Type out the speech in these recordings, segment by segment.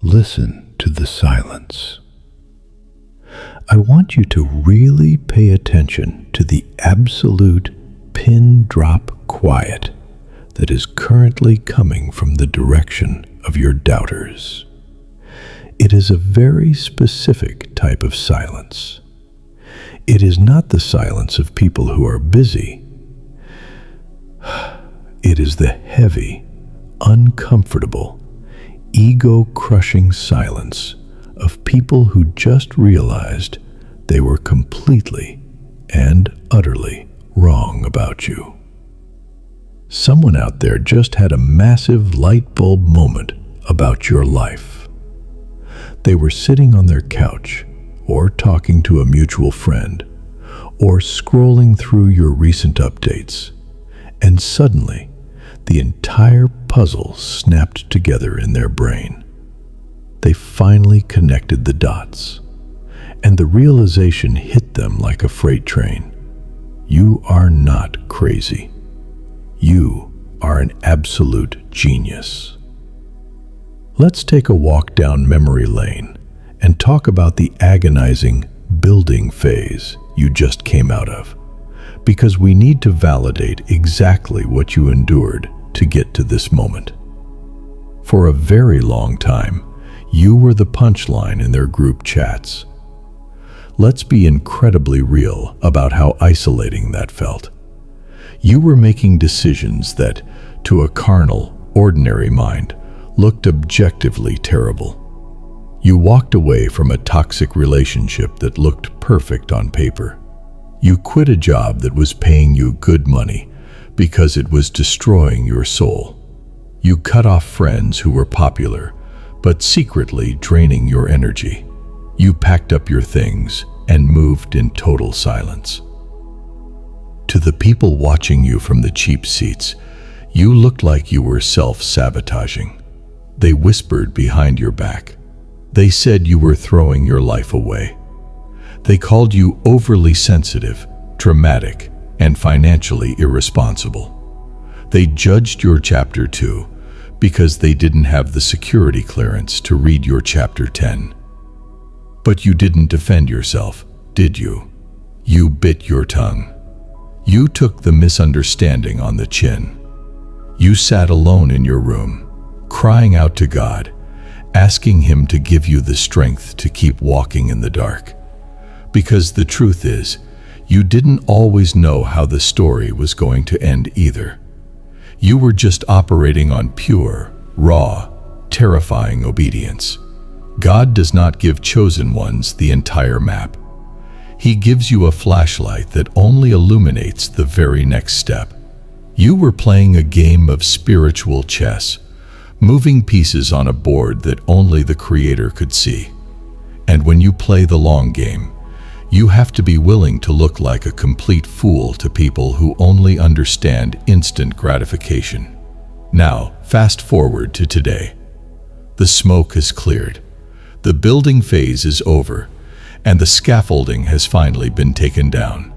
Listen to the silence. I want you to really pay attention to the absolute pin-drop quiet that is currently coming from the direction of your doubters. It is a very specific type of silence. It is not the silence of people who are busy. It is the heavy, uncomfortable, ego-crushing silence of people who just realized they were completely and utterly wrong about you. Someone out there just had a massive light bulb moment about your life. They were sitting on their couch, or talking to a mutual friend, or scrolling through your recent updates, and suddenly the entire puzzle snapped together in their brain. They finally connected the dots, and the realization hit them like a freight train. You are not crazy. You are an absolute genius. Let's take a walk down memory lane and talk about the agonizing building phase you just came out of, because we need to validate exactly what you endured to get to this moment. For a very long time, you were the punchline in their group chats. Let's be incredibly real about how isolating that felt. You were making decisions that, to a carnal, ordinary mind, looked objectively terrible. You walked away from a toxic relationship that looked perfect on paper. You quit a job that was paying you good money because it was destroying your soul. You cut off friends who were popular, but secretly draining your energy. You packed up your things and moved in total silence. To the people watching you from the cheap seats, you looked like you were self-sabotaging. They whispered behind your back. They said you were throwing your life away. They called you overly sensitive, dramatic, and financially irresponsible. They judged your chapter 2 because they didn't have the security clearance to read your chapter 10. But you didn't defend yourself, did you? You bit your tongue. You took the misunderstanding on the chin. You sat alone in your room, crying out to God, asking Him to give you the strength to keep walking in the dark. Because the truth is, you didn't always know how the story was going to end either. You were just operating on pure, raw, terrifying obedience. God does not give chosen ones the entire map. He gives you a flashlight that only illuminates the very next step. You were playing a game of spiritual chess, moving pieces on a board that only the Creator could see. And when you play the long game, you have to be willing to look like a complete fool to people who only understand instant gratification. Now, fast forward to today. The smoke has cleared. The building phase is over, and the scaffolding has finally been taken down.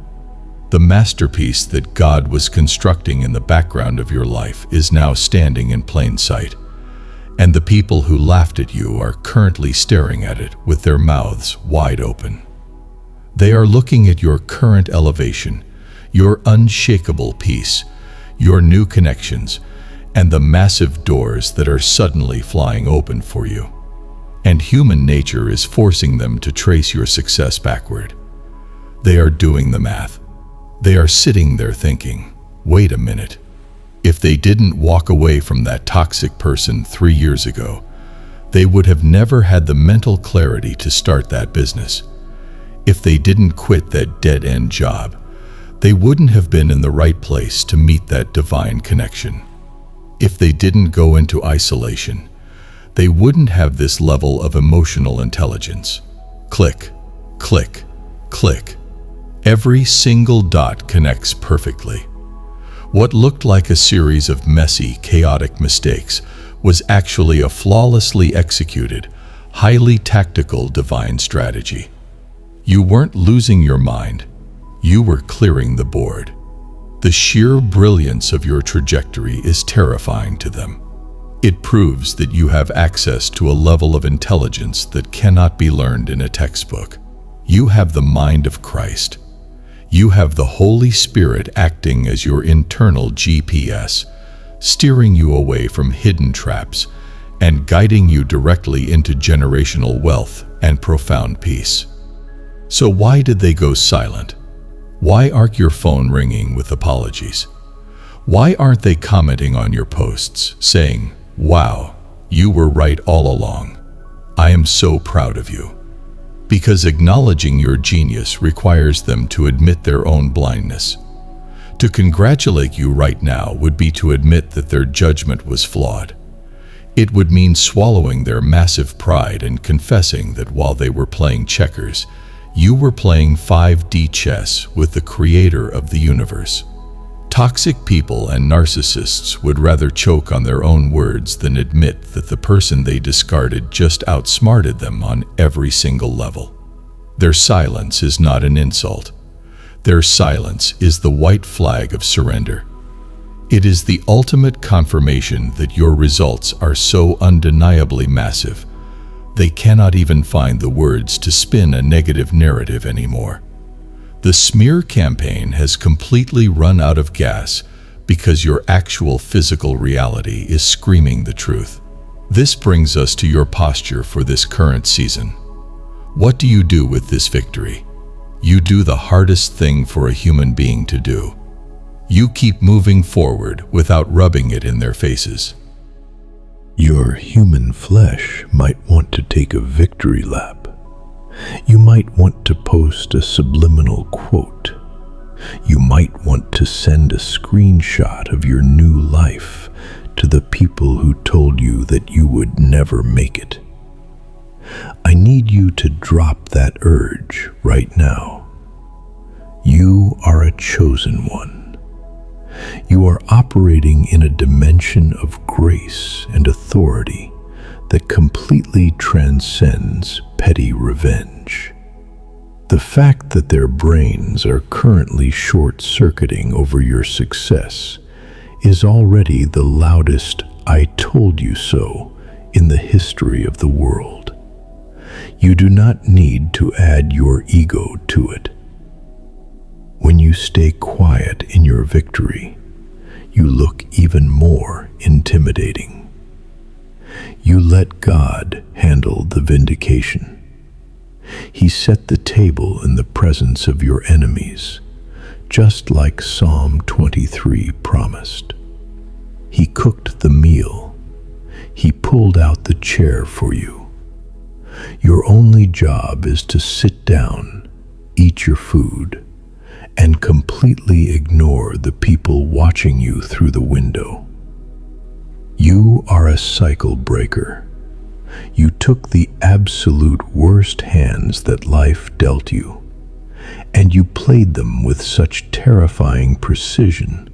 The masterpiece that God was constructing in the background of your life is now standing in plain sight, and the people who laughed at you are currently staring at it with their mouths wide open. They are looking at your current elevation, your unshakable peace, your new connections, and the massive doors that are suddenly flying open for you. And human nature is forcing them to trace your success backward. They are doing the math. They are sitting there thinking, wait a minute. If they didn't walk away from that toxic person 3 years ago, they would have never had the mental clarity to start that business. If they didn't quit that dead-end job, they wouldn't have been in the right place to meet that divine connection. If they didn't go into isolation, they wouldn't have this level of emotional intelligence. Click, click, click. Every single dot connects perfectly. What looked like a series of messy, chaotic mistakes was actually a flawlessly executed, highly tactical divine strategy. You weren't losing your mind, you were clearing the board. The sheer brilliance of your trajectory is terrifying to them. It proves that you have access to a level of intelligence that cannot be learned in a textbook. You have the mind of Christ. You have the Holy Spirit acting as your internal GPS, steering you away from hidden traps and guiding you directly into generational wealth and profound peace. So why did they go silent? Why aren't your phone ringing with apologies? Why aren't they commenting on your posts, saying, "Wow, you were right all along. I am so proud of you"? Because acknowledging your genius requires them to admit their own blindness. To congratulate you right now would be to admit that their judgment was flawed. It would mean swallowing their massive pride and confessing that while they were playing checkers, you were playing 5D chess with the creator of the universe. Toxic people and narcissists would rather choke on their own words than admit that the person they discarded just outsmarted them on every single level. Their silence is not an insult. Their silence is the white flag of surrender. It is the ultimate confirmation that your results are so undeniably massive, they cannot even find the words to spin a negative narrative anymore. The smear campaign has completely run out of gas because your actual physical reality is screaming the truth. This brings us to your posture for this current season. What do you do with this victory? You do the hardest thing for a human being to do. You keep moving forward without rubbing it in their faces. Your human flesh might want to take a victory lap. You might want to post a subliminal quote. You might want to send a screenshot of your new life to the people who told you that you would never make it. I need you to drop that urge right now. You are a chosen one. You are operating in a dimension of grace and authority that completely transcends petty revenge. The fact that their brains are currently short-circuiting over your success is already the loudest "I told you so" in the history of the world. You do not need to add your ego to it. When you stay quiet in your victory, you look even more intimidating. You let God handle the vindication. He set the table in the presence of your enemies, just like Psalm 23 promised. He cooked the meal. He pulled out the chair for you. Your only job is to sit down, eat your food, and completely ignore the people watching you through the window. You are a cycle breaker. You took the absolute worst hands that life dealt you, and you played them with such terrifying precision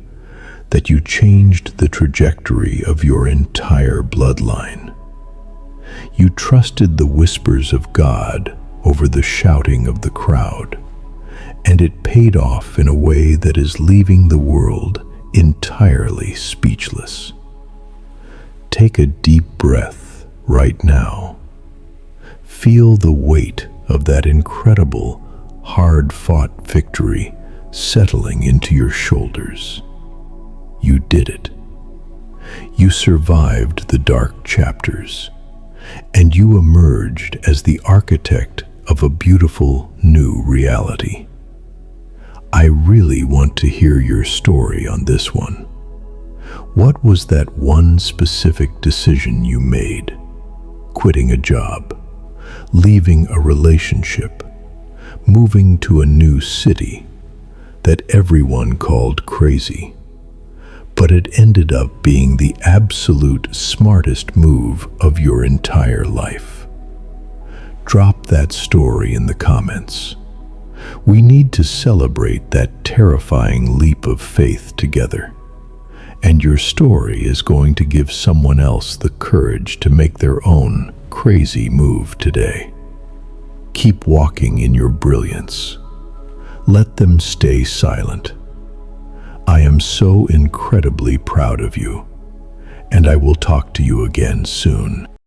that you changed the trajectory of your entire bloodline. You trusted the whispers of God over the shouting of the crowd, and it paid off in a way that is leaving the world entirely speechless. Take a deep breath right now. Feel the weight of that incredible, hard-fought victory settling into your shoulders. You did it. You survived the dark chapters, and you emerged as the architect of a beautiful new reality. I really want to hear your story on this one. What was that one specific decision you made? Quitting a job, leaving a relationship, moving to a new city that everyone called crazy, but it ended up being the absolute smartest move of your entire life. Drop that story in the comments. We need to celebrate that terrifying leap of faith together. And your story is going to give someone else the courage to make their own crazy move today. Keep walking in your brilliance. Let them stay silent. I am so incredibly proud of you, and I will talk to you again soon.